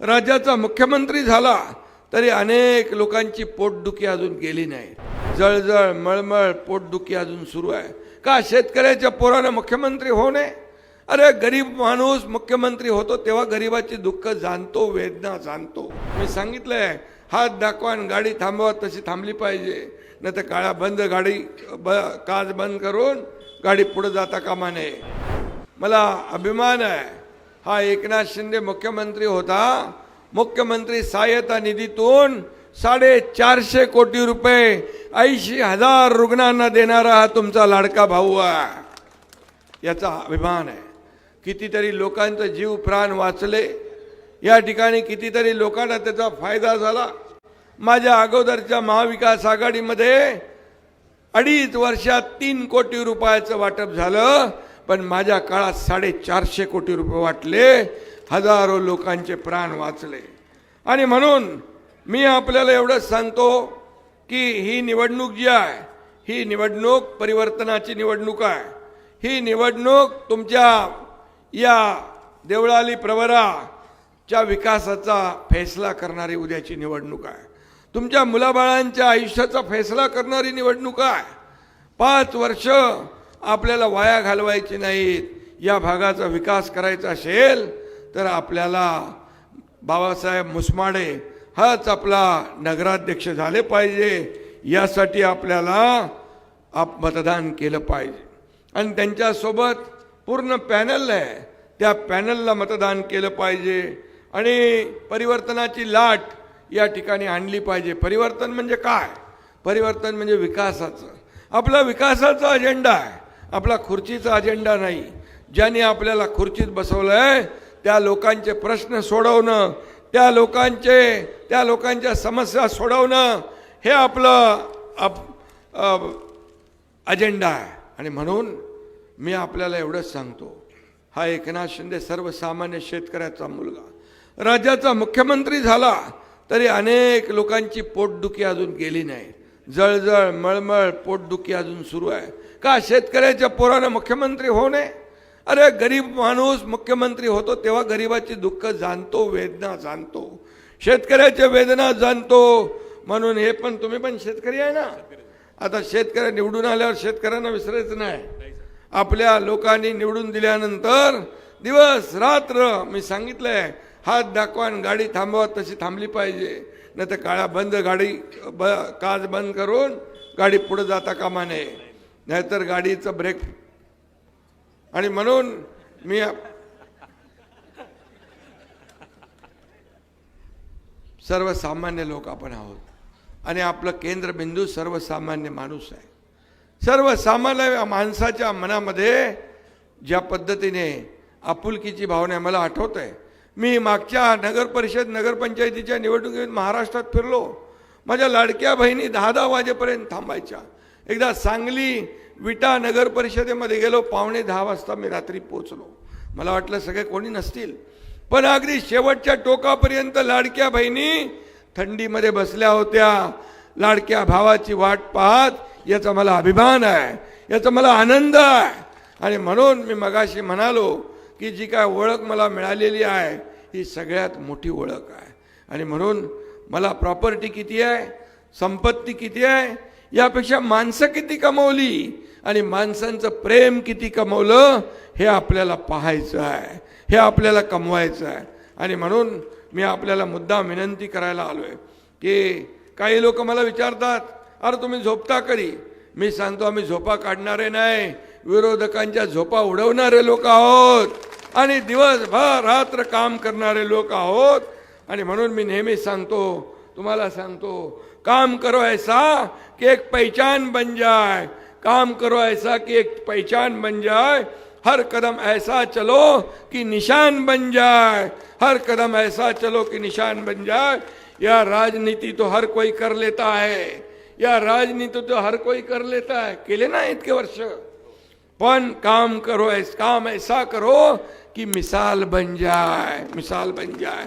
राज्याचा मुख्यमंत्री झाला तरी अनेक लोकांची पोटदुखी अजून गेली नाही. जळजळ मळमळ पोटदुखी अजून सुरू आहे. का शेतकऱ्याच्या पोरानं मुख्यमंत्री होऊ नये? अरे गरीब माणूस मुख्यमंत्री होतो तेव्हा गरीबाची दुःख जाणतो, वेदना जाणतो. मी सांगितलंय, हात दाखवा आणि गाडी थांबवा तशी थांबली पाहिजे, नाही तर काळा बंद गाडी काच बंद करून गाडी पुढे जाता कामा नये. मला अभिमान आहे, हा एकनाथ शिंदे मुख्यमंत्री होता. मुख्यमंत्री सहाय्यता निधीतून 450 कोटी रुपये 80,000 रुग्णांना देणारा हा तुमचा लाडका भाऊ आहे. याचा अभिमान आहे. कितीतरी लोकांचा जीव प्राण वाचले या ठिकाणी, कितीतरी लोकांना त्याचा फायदा झाला. माझ्या अगोदरच्या महाविकास आघाडीमध्ये 2.5 वर्षात 3 कोटी रुपयाचं वाटप झालं, पण माझ्या काळात 450 कोटी रुपये वाटले. हजारो लोकांचे प्राण वाचले. आणि म्हणून मी आपल्याला एवढंच सांगतो की ही निवडणूक जी आहे, ही निवडणूक परिवर्तनाची निवडणूक आहे. ही निवडणूक तुमच्या या देवळाली प्रवराच्या विकासाचा फैसला करणारी उद्याची निवडणूक आहे. तुमच्या मुलाबाळांच्या आयुष्याचा फैसला करणारी निवडणूक आहे. 5 वर्ष आपल्याला वाया घालवायची नाहीत. या भागाचा विकास करायचा असेल तर आपल्याला बाबासाहेब मुसमाडे हाच आपला नगराध्यक्ष झाले पाहिजे. यासाठी आपल्याला मतदान केलं पाहिजे. आणि त्यांच्यासोबत पूर्ण पॅनल आहे, त्या पॅनलला मतदान केलं पाहिजे. आणि परिवर्तनाची लाट या ठिकाणी आणली पाहिजे. परिवर्तन म्हणजे काय? परिवर्तन म्हणजे विकासाचं. आपला विकासाचा अजेंडा आहे, आपला खुर्चीचा अजेंडा नाही. ज्यांनी आपल्याला खुर्चीत बसवलंय त्या लोकांचे प्रश्न सोडवणं, त्या लोकांच्या समस्या सोडवणं हे आपलं अजेंडा आहे. आणि म्हणून मी आपल्याला एवढंच सांगतो, हा एकनाथ शिंदे सर्वसामान्य शेतकऱ्याचा मुलगा राज्याचा मुख्यमंत्री झाला तरी अनेक लोकांची पोटदुखी अजून गेली नाही. जळजळ मळमळ पोटदुखी अजून सुरू आहे. का शेतकऱ्याच्या पोरानं मुख्यमंत्री होऊ नये? अरे गरीब माणूस मुख्यमंत्री होतो तेव्हा गरीबाची दुःख जाणतो, वेदना जाणतो, शेतकऱ्याच्या वेदना जाणतो. म्हणून हे पण तुम्ही पण शेतकरी आहे ना. आता शेतकरी निवडून आल्यावर शेतकऱ्यांना विसरायचं नाही. आपल्या लोकांनी निवडून दिल्यानंतर दिवस रात्र मी सांगितलंय, हात दाखवा आणि गाडी थांबवा तशी थांबली पाहिजे, नाही तर काळा बंद गाडी काच बंद करून गाडी पुढे जाता कामा नये, नाहीतर गाडीचं ब्रेक. आणि म्हणून मी सर्वसामान्य लोक आपण आहोत आणि आपलं केंद्रबिंदू सर्वसामान्य माणूस आहे. सर्वसामान्य माणसाच्या मनामध्ये ज्या पद्धतीने आपुलकीची भावना मला आठवत आहे. मी मागच्या नगर परिषद नगरपंचायतीच्या निवडणुकीत महाराष्ट्रात फिरलो. माझ्या लाडक्या बहिणी 10-10 वाजेपर्यंत थांबायच्या. एकदा सांगली विटा नगर परिषदेमध्ये गेलो, 9:45 वाजता मी रात्री पोचलो. मला वाटलं सगळे कोणी नसतील, पण अगदी शेवटच्या टोकापर्यंत लाडक्या बहिणी थंडीमध्ये बसल्या होत्या, लाडक्या भावाची वाट पाहत. याचा मला अभिमान आहे, याचा मला आनंद आहे. आणि म्हणून मी मगाशी म्हणालो की जी काय ओळख मला मिळालेली आहे ही सगळ्यात मोठी ओळख आहे. आणि म्हणून मला प्रॉपर्टी किती आहे, संपत्ती किती आहे, यापेक्षा माणसं किती कमवली आणि माणसांचं प्रेम किती कमवलं हे आपल्याला पाहायचं आहे, हे आपल्याला कमवायचं आहे. आणि म्हणून मी आपल्याला मुद्दाम विनंती करायला आलोय की काही लोक मला विचारतात, अरे तुम्ही झोपता कधी? मी सांगतो, आम्ही झोपा काढणारे नाही, विरोधकांच्या झोपा उडवणारे लोक आहोत आणि दिवसभर रात्र काम करणारे लोक आहोत. आणि म्हणून मी नेहमी सांगतो, तुम्हाला सांगतो, काम करो ऐसा कि एक पहचान बन जाए, काम करो ऐसा कि एक पहचान बन जाए, हर कदम ऐसा चलो कि निशान बन जाए, हर कदम ऐसा चलो कि निशान बन जाए. या राजनीति तो हर कोई कर लेता है, या राजनीति तो हर कोई कर लेता है, केले ना इतके वर्ष, पण काम करो, काम ऐसा करो कि मिसाल बन जाए, मिसाल बन जाए.